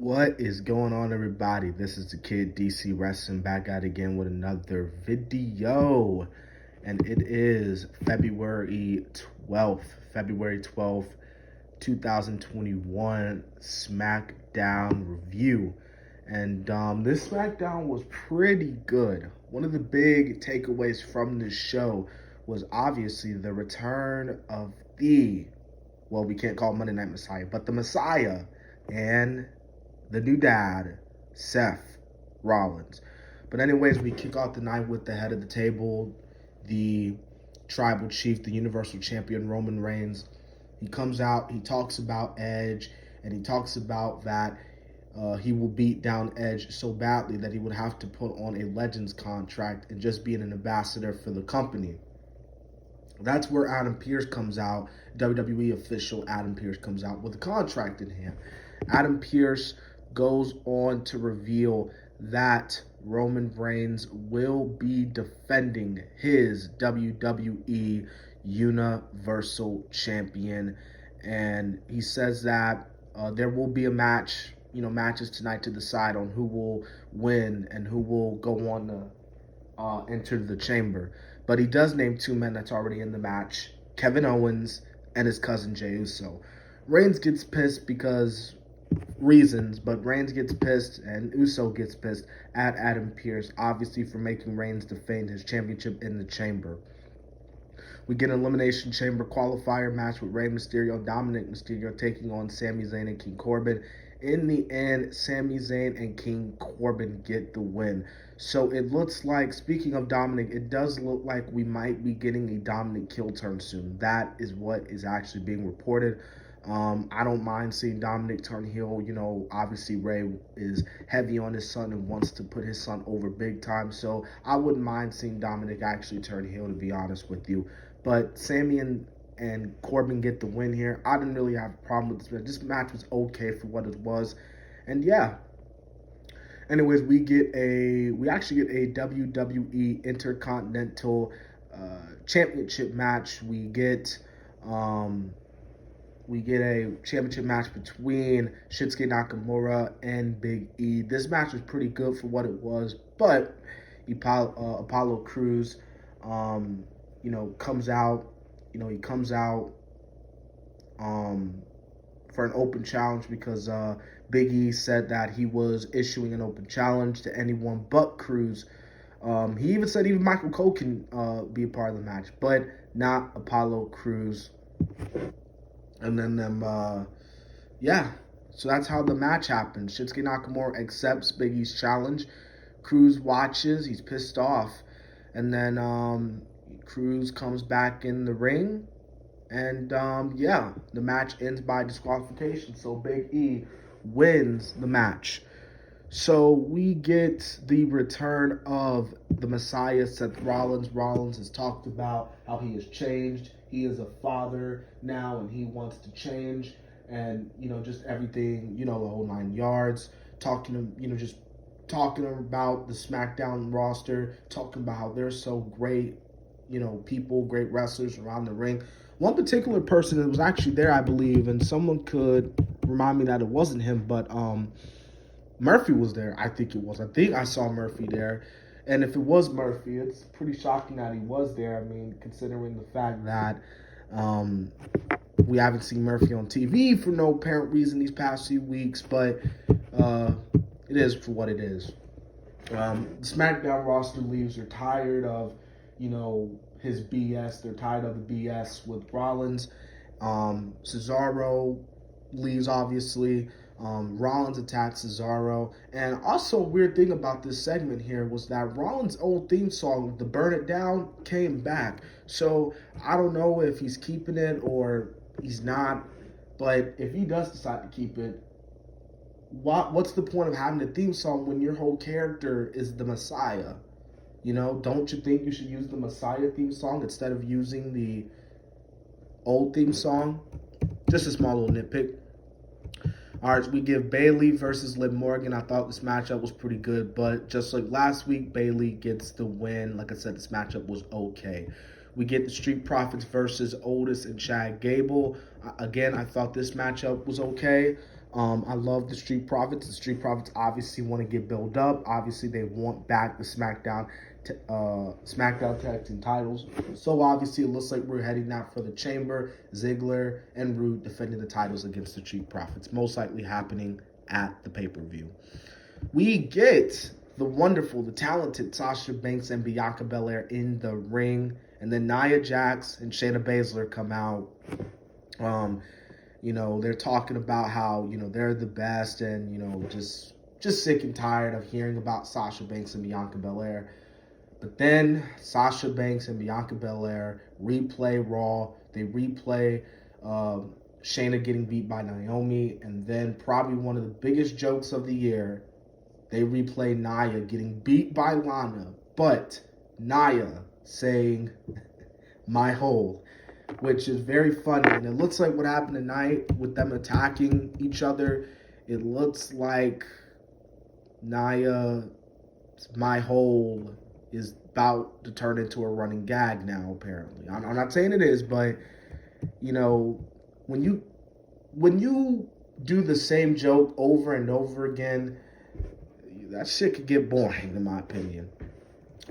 What is going on, everybody? This is the kid DC Wrestling back at again with another video, and it is February 12th, 2021 Smackdown review. And this Smackdown was pretty good. One of the big takeaways from this show was obviously the return of we can't call Monday Night Messiah, but the Messiah and the new dad, Seth Rollins. But anyways, we kick off the night with the head of the table, the tribal chief, the universal champion, Roman Reigns. He comes out, he talks about Edge, and he talks about that he will beat down Edge so badly that he would have to put on a Legends contract and just be an ambassador for the company. That's where Adam Pearce comes out, WWE official Adam Pearce comes out with a contract in hand. Adam Pearce goes on to reveal that Roman Reigns will be defending his WWE Universal Champion. And he says that there will be a match, matches tonight to decide on who will win and who will go on to enter the chamber. But he does name two men that's already in the match, Kevin Owens and his cousin Jey Uso. Reigns gets pissed because reasons, but Reigns gets pissed and Uso gets pissed at Adam Pearce, obviously for making Reigns defend his championship in the chamber. We get an Elimination Chamber qualifier match with Rey Mysterio, Dominic Mysterio taking on Sami Zayn and King Corbin. In the end, Sami Zayn and King Corbin get the win. So it looks like, speaking of Dominic, it does look like we might be getting a Dominic kill turn soon. That is what is actually being reported. I don't mind seeing Dominic turn heel. Obviously Rey is heavy on his son and wants to put his son over big time. So I wouldn't mind seeing Dominic actually turn heel, to be honest with you. But Sami and Corbin get the win here. I didn't really have a problem with this match. This match was okay for what it was. And yeah. Anyways, we actually get a WWE Intercontinental Championship match. We get a championship match between Shinsuke Nakamura and Big E. This match was pretty good for what it was, but Apollo Crews, comes out. He comes out for an open challenge because Big E said that he was issuing an open challenge to anyone but Crews. He even said even Michael Cole can be a part of the match, but not Apollo Crews. And then so that's how the match happened. Shinsuke Nakamura accepts Big E's challenge. Crews watches, he's pissed off. And then Crews comes back in the ring. And the match ends by disqualification. So Big E wins the match. So we get the return of the Messiah, Seth Rollins. Rollins has talked about how he has changed. He is a father now, and he wants to change. And, just everything, the whole 9 yards. Talking about the SmackDown roster. Talking about how they're so great, people, great wrestlers around the ring. One particular person that was actually there, I believe, and someone could remind me that it wasn't him, but Murphy was there. I think it was. I think I saw Murphy there. And if it was Murphy, it's pretty shocking that he was there. I mean, considering the fact that we haven't seen Murphy on TV for no apparent reason these past few weeks, but it is for what it is. The SmackDown roster leaves. They're tired of, his BS. They're tired of the BS with Rollins. Cesaro leaves, obviously. Rollins attacks Cesaro. And also, a weird thing about this segment here was that Rollins' old theme song, the Burn It Down, came back. So I don't know if he's keeping it or he's not. But if he does decide to keep it, what's the point of having a theme song when your whole character is the Messiah? Don't you think you should use the Messiah theme song instead of using the old theme song? Just a small little nitpick. All right, so we give Bayley versus Liv Morgan. I thought this matchup was pretty good, but just like last week, Bayley gets the win. Like I said, this matchup was okay. We get the Street Profits versus Otis and Chad Gable. Again, I thought this matchup was okay. I love the Street Profits. The Street Profits obviously want to get built up. Obviously, they want back the SmackDown Tag Team titles. So obviously, it looks like we're heading out for the Chamber. Ziggler and Roode defending the titles against the Street Profits, most likely happening at the pay-per-view. We get the wonderful, the talented Sasha Banks and Bianca Belair in the ring, and then Nia Jax and Shayna Baszler come out. They're talking about how, they're the best, and, just sick and tired of hearing about Sasha Banks and Bianca Belair. But then Sasha Banks and Bianca Belair replay Raw. They replay Shayna getting beat by Naomi, and then probably one of the biggest jokes of the year, they replay Nia getting beat by Lana, but Nia saying, "my hole," which is very funny. And it looks like what happened tonight with them attacking each other. It looks like Nia's "my hole" is about to turn into a running gag now, apparently. I'm not saying it is, but, when you do the same joke over and over again, that shit could get boring, in my opinion.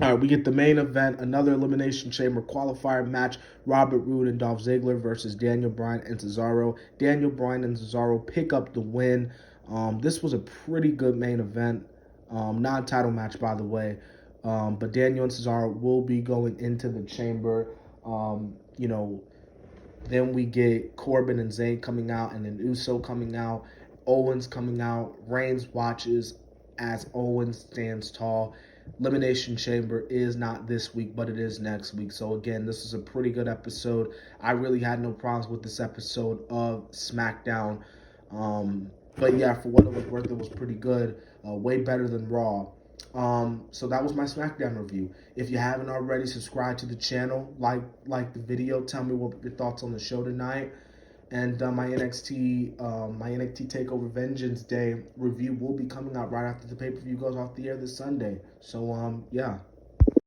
All right, we get the main event, another Elimination Chamber qualifier match. Robert Roode and Dolph Ziggler versus Daniel Bryan and Cesaro. Daniel Bryan and Cesaro pick up the win. This was a pretty good main event. Non-title match, by the way. But Daniel and Cesaro will be going into the Chamber. Then we get Corbin and Zayn coming out, and then Uso coming out. Owens coming out. Reigns watches as Owens stands tall. Elimination Chamber is not this week, but it is next week. So again, this is a pretty good episode. I really had no problems with this episode of SmackDown. But yeah, for what it was worth, it was pretty good. Way better than Raw. So that was my SmackDown review. If you haven't already, subscribe to the channel, like the video, tell me what your thoughts on the show tonight. And my NXT Takeover Vengeance Day review will be coming out right after the pay-per-view goes off the air this Sunday. So yeah.